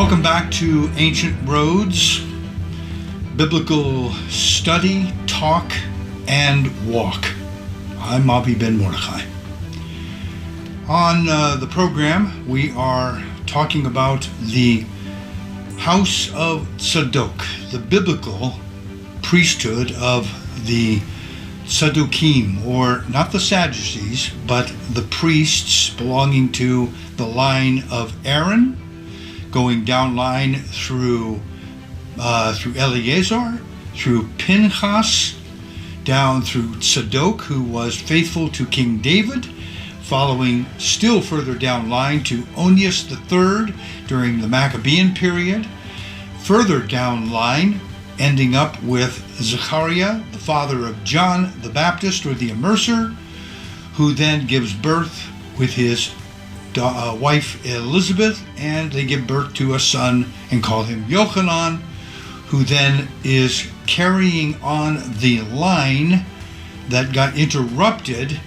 Welcome back to Ancient Roads, biblical study, talk, and walk. I'm Mavi Ben Mordechai. On the program, we are talking about the House of Zadok, the biblical priesthood of the Zadokim, or not the Sadducees, but the priests belonging to the line of Aaron, going down line through Eleazar, through Pinchas, down through Zadok, who was faithful to King David, following still further down line to Onias III during the Maccabean period, further down line, ending up with Zechariah, the father of John the Baptist, or the Immerser, who then gives birth with his wife Elizabeth, and they give birth to a son and call him Yochanan, who then is carrying on the line that got interrupted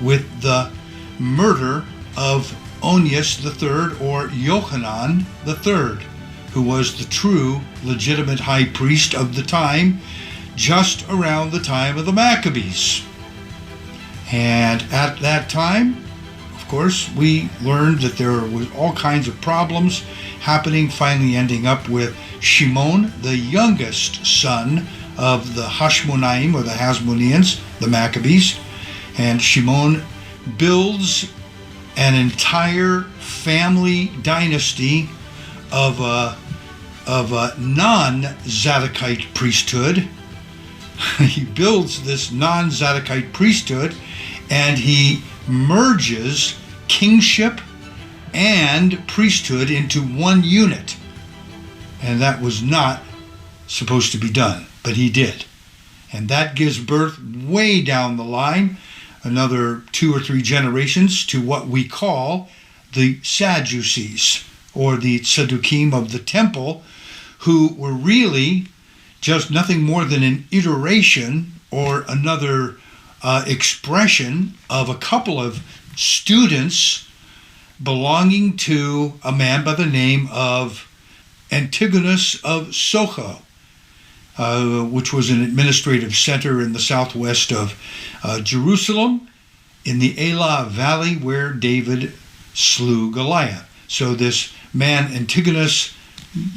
with the murder of Onias III, or Yochanan III, who was the true legitimate high priest of the time, just around the time of the Maccabees. And at that time, of course, we learned that there was all kinds of problems happening, finally ending up with Shimon, the youngest son of the Hashmonaim, or the Hasmoneans, the Maccabees. And Shimon builds an entire family dynasty of a non-Zadokite priesthood. He builds this non-Zadokite priesthood, and he merges kingship and priesthood into one unit. And that was not supposed to be done, but he did. And that gives birth way down the line, another 2 or 3 generations, to what we call the Sadducees, or the Zadokim of the temple, who were really just nothing more than an iteration or another expression of a couple of students belonging to a man by the name of Antigonus of Socho, which was an administrative center in the southwest of Jerusalem, in the Elah Valley where David slew Goliath. So this man, Antigonus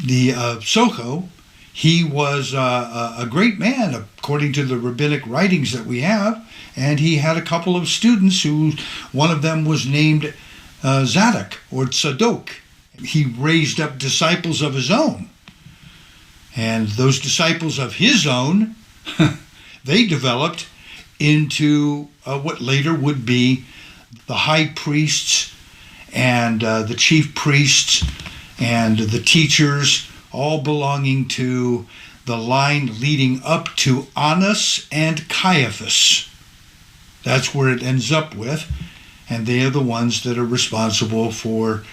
the Socho, he was a great man according to the rabbinic writings that we have, and he had a couple of students who, one of them was named Zadok, or Zadok. He raised up disciples of his own, and those disciples of his own, they developed into what later would be the high priests and the chief priests and the teachers, all belonging to the line leading up to Annas and Caiaphas. That's where it ends up with, and they are the ones that are responsible for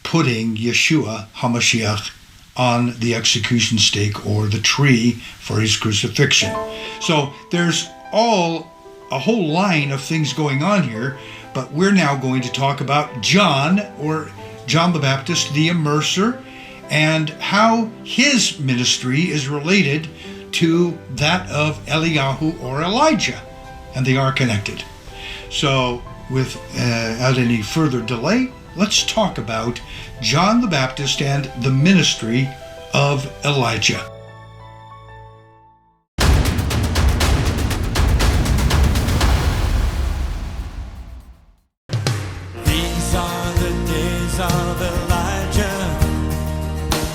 putting Yeshua HaMashiach on the execution stake, or the tree, for his crucifixion. So there's a whole line of things going on here, but we're now going to talk about John, or John the Baptist, the Immerser, and how his ministry is related to that of Eliyahu or Elijah, and they are connected. So without any further delay, let's talk about John the Baptist and the ministry of Elijah. These are the days of Elijah,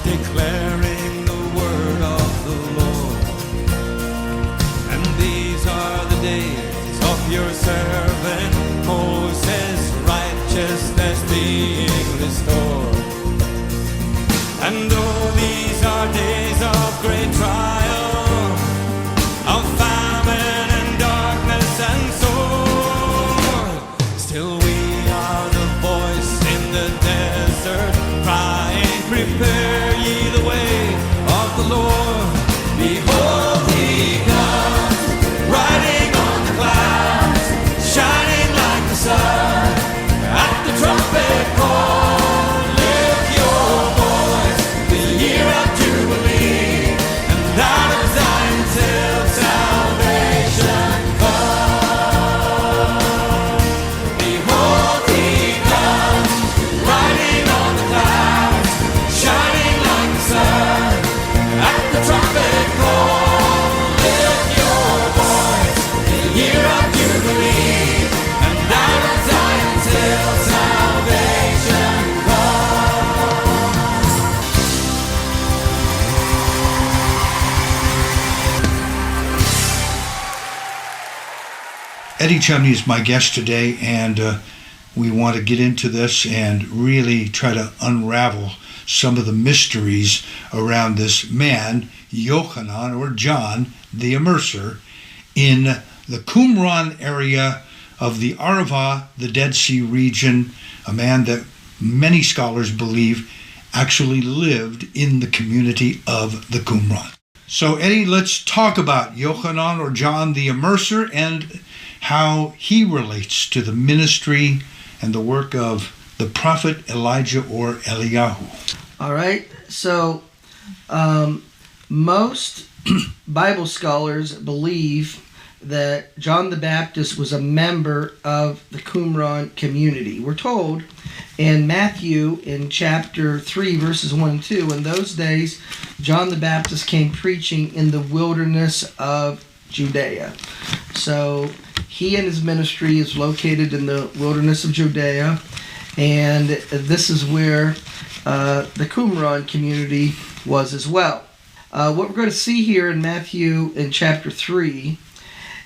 declaring the word of the Lord. And these are the days of your servant Moses, righteousness being restored. And though these are days of great trial, of famine and darkness and sword, still we are the voice in the desert, crying, prepare ye the way of the Lord. Behold, he comes, riding on the clouds, shining like Eddie Chumney is my guest today, and we want to get into this and really try to unravel some of the mysteries around this man, Yochanan, or John the Immerser, in the Qumran area of the Arava, the Dead Sea region, a man that many scholars believe actually lived in the community of the Qumran. So, Eddie, let's talk about Yochanan, or John the Immerser, and how he relates to the ministry and the work of the prophet Elijah or Eliyahu. All right. So, most Bible scholars believe that John the Baptist was a member of the Qumran community. We're told in Matthew in chapter 3, verses 1 and 2, in those days, John the Baptist came preaching in the wilderness of Judea. So he and his ministry is located in the wilderness of Judea, and this is where the Qumran community was as well. What we're going to see here in Matthew in chapter 3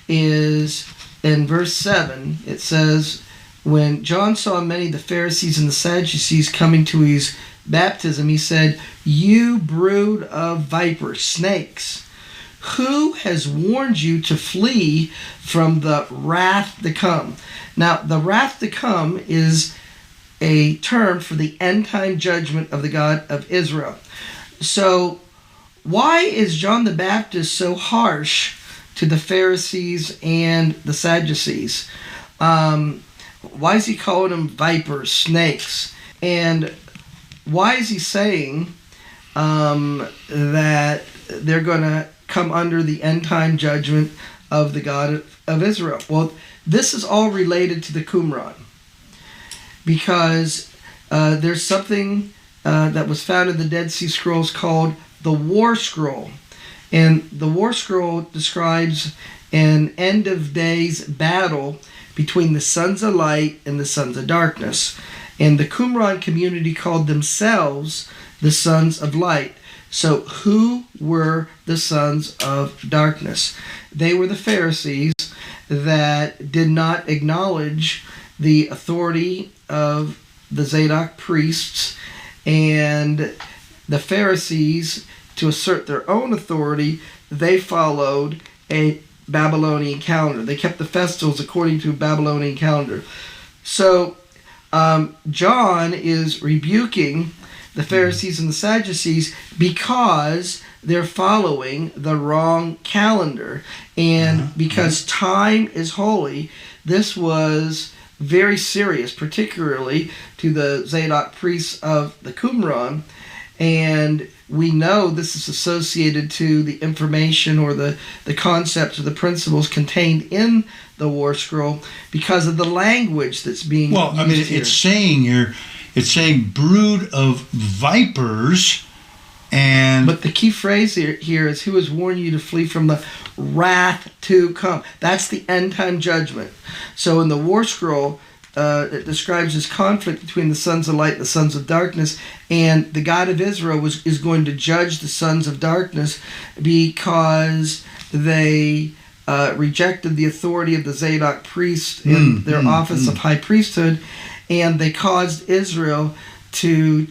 is in verse 7, it says, when John saw many of the Pharisees and the Sadducees coming to his baptism, he said, "You brood of vipers, snakes, who has warned you to flee from the wrath to come?" Now, the wrath to come is a term for the end-time judgment of the God of Israel. So, why is John the Baptist so harsh to the Pharisees and the Sadducees? Why is he calling them vipers, snakes? And why is he saying that they're going to come under the end-time judgment of the God of Israel? Well, this is all related to the Qumran, because there's something that was found in the Dead Sea Scrolls called the War Scroll. And the War Scroll describes an end-of-days battle between the sons of light and the sons of darkness. And the Qumran community called themselves the sons of light. So who were the sons of darkness? They were the Pharisees that did not acknowledge the authority of the Zadok priests, and the Pharisees, to assert their own authority, they followed a Babylonian calendar. They kept the festivals according to a Babylonian calendar. So John is rebuking the Pharisees and the Sadducees because they're following the wrong calendar. And because time is holy, this was very serious, particularly to the Zadok priests of the Qumran. And we know this is associated to the information or the concepts or the principles contained in the War Scroll because of the language that's being used here. It's saying brood of vipers, but the key phrase here is, who has warned you to flee from the wrath to come. That's the end time judgment. So in the War Scroll, it describes this conflict between the sons of light and the sons of darkness, and the God of Israel is going to judge the sons of darkness because they rejected the authority of the Zadok priests in their office of high priesthood, and they caused Israel to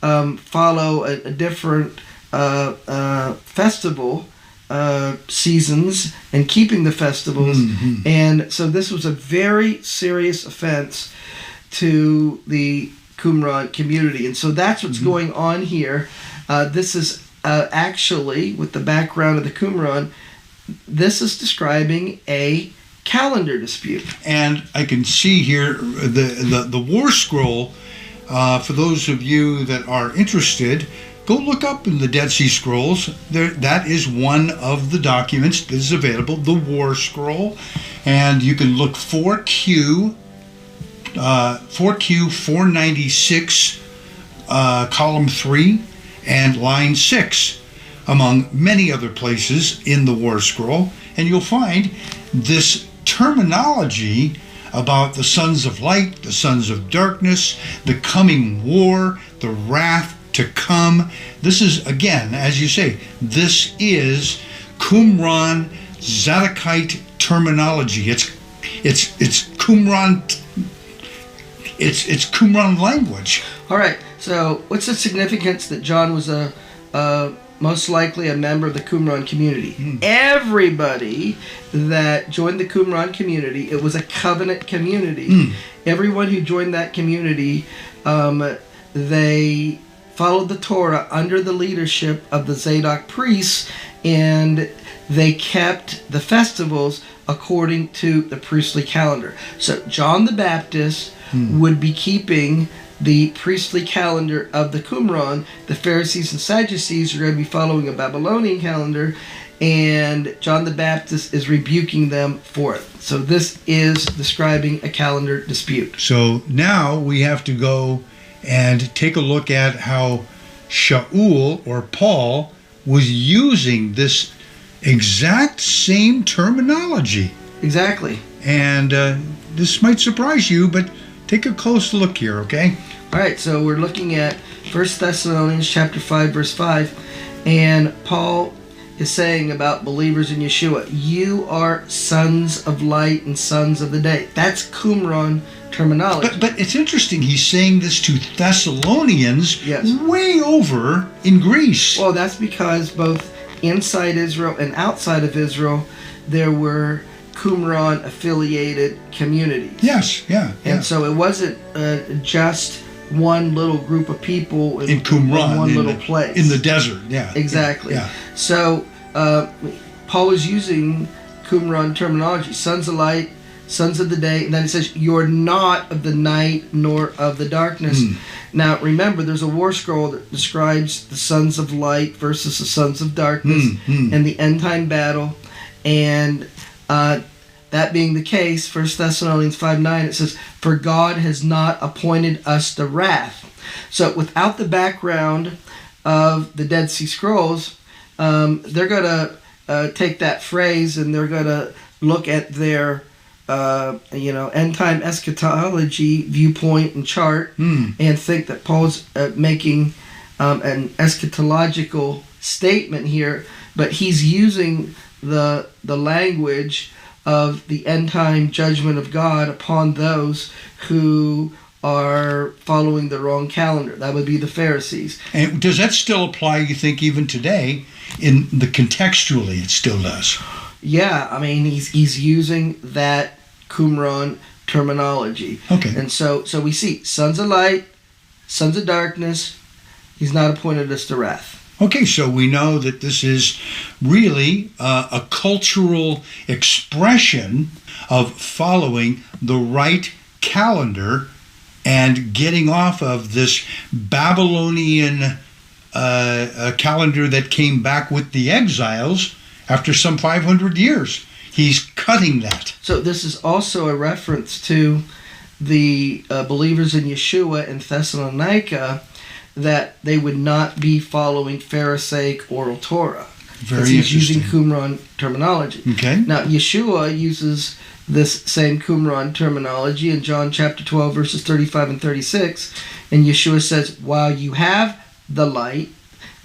follow a different festival seasons and keeping the festivals. And so this was a very serious offense to the Qumran community. And so that's what's going on here. This is actually, with the background of the Qumran, this is describing a calendar dispute. And I can see here the War Scroll, for those of you that are interested, go look up in the Dead Sea Scrolls. That is one of the documents that is available, the War Scroll. And you can look 4Q 496, column 3, and line 6, among many other places in the War Scroll. And you'll find this terminology about the sons of light, the sons of darkness, the coming war, the wrath to come. This is, again, as you say, this is Qumran Zadokite terminology. It's It's Qumran. It's Qumran language. All right. So, what's the significance that John was most likely a member of the Qumran community? Everybody that joined the Qumran community, it was a covenant community. Everyone who joined that community, they followed the Torah under the leadership of the Zadok priests, and they kept the festivals according to the priestly calendar. So John the Baptist would be keeping the priestly calendar of the Qumran. The Pharisees and Sadducees are going to be following a Babylonian calendar, and John the Baptist is rebuking them for it. So this is describing a calendar dispute. So now we have to go and take a look at how Sha'ul, or Paul, was using this exact same terminology. Exactly. And this might surprise you, but take a close look here, okay? All right, so we're looking at 1 Thessalonians chapter 5, verse 5, and Paul is saying about believers in Yeshua, you are sons of light and sons of the day. That's Qumran terminology. But it's interesting, he's saying this to Thessalonians, Yes. way over in Greece. Well, that's because both inside Israel and outside of Israel, there were Qumran affiliated communities. Yes, yeah. And so it wasn't just one little group of people in Qumran, one little place. In the desert, yeah. Exactly. Yeah. So Paul is using Qumran terminology, sons of light, sons of the day, and then it says, you're not of the night nor of the darkness. Now remember, there's a war scroll that describes the sons of light versus the sons of darkness and the end time battle. And that being the case, 1 Thessalonians 5:9, it says, for God has not appointed us to wrath. So without the background of the Dead Sea Scrolls, they're going to take that phrase and they're going to look at their end time eschatology viewpoint and chart and think that Paul's making an eschatological statement here, but he's using the language of the end time judgment of God upon those who are following the wrong calendar. That would be the Pharisees. And does that still apply, you think, even today? In the contextually, it still does. Yeah, I mean, he's using that Qumran terminology. Okay. And so we see sons of light, sons of darkness. He's not appointed us to wrath. Okay, so we know that this is really a cultural expression of following the right calendar and getting off of this Babylonian calendar that came back with the exiles after some 500 years. He's cutting that. So this is also a reference to the believers in Yeshua in Thessalonica, that they would not be following Pharisaic oral Torah. Very he's interesting. using Qumran terminology. Okay. Now, Yeshua uses this same Qumran terminology in John chapter 12, verses 35 and 36. And Yeshua says, while you have the light,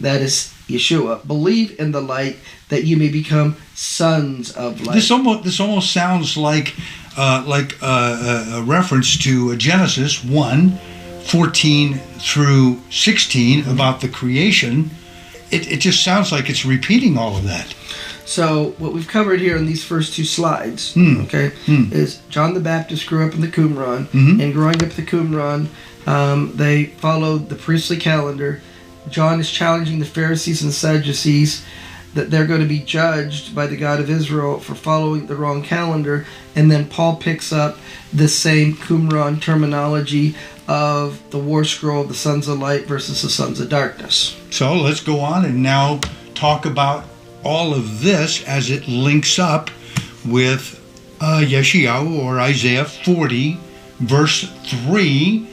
that is Yeshua, believe in the light that you may become sons of light. This almost sounds like a reference to Genesis 1:14 through 16 about the creation. It just sounds like it's repeating all of that. So what we've covered here in these first two slides, is John the Baptist grew up in the Qumran, and growing up the Qumran, they followed the priestly calendar. John is challenging the Pharisees and the Sadducees that they're going to be judged by the God of Israel for following the wrong calendar. And then Paul picks up the same Qumran terminology of the war scroll, the sons of light versus the sons of darkness. So let's go on and now talk about all of this as it links up with Yeshayahu, or Isaiah 40, verse 3.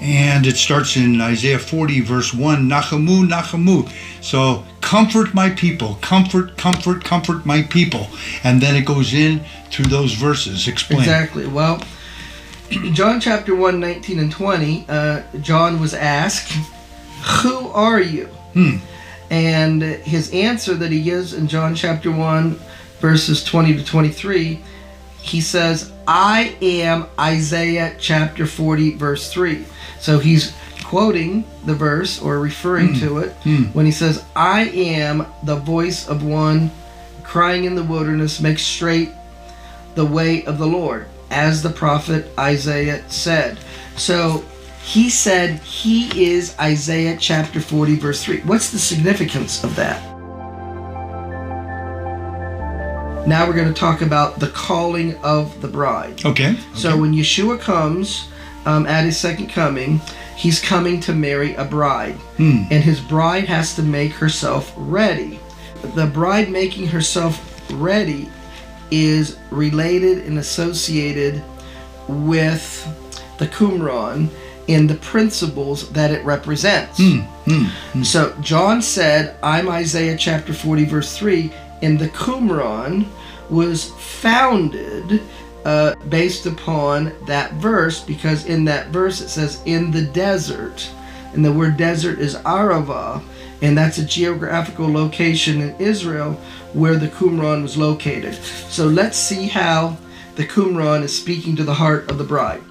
And it starts in Isaiah 40, verse 1, Nachamu, Nachamu. So, comfort my people, comfort, comfort, comfort my people. And then it goes in through those verses. Explain. Exactly. Well, John chapter 1, 19 and 20, John was asked, who are you? And his answer that he gives in John chapter 1, verses 20 to 23, he says, I am Isaiah chapter 40, verse 3. So he's quoting the verse or referring to it when he says, I am the voice of one crying in the wilderness, make straight the way of the Lord, as the prophet Isaiah said. So he said he is Isaiah chapter 40, verse 3. What's the significance of that? Now we're going to talk about the calling of the bride. Okay. So when Yeshua comes at his second coming, he's coming to marry a bride. And his bride has to make herself ready. The bride making herself ready is related and associated with the Qumran and the principles that it represents. So John said, I'm Isaiah chapter 40, verse 3, and the Qumran was founded based upon that verse, because in that verse it says, in the desert, and the word desert is Arava, and that's a geographical location in Israel where the Qumran was located. So let's see how the Qumran is speaking to the heart of the bride.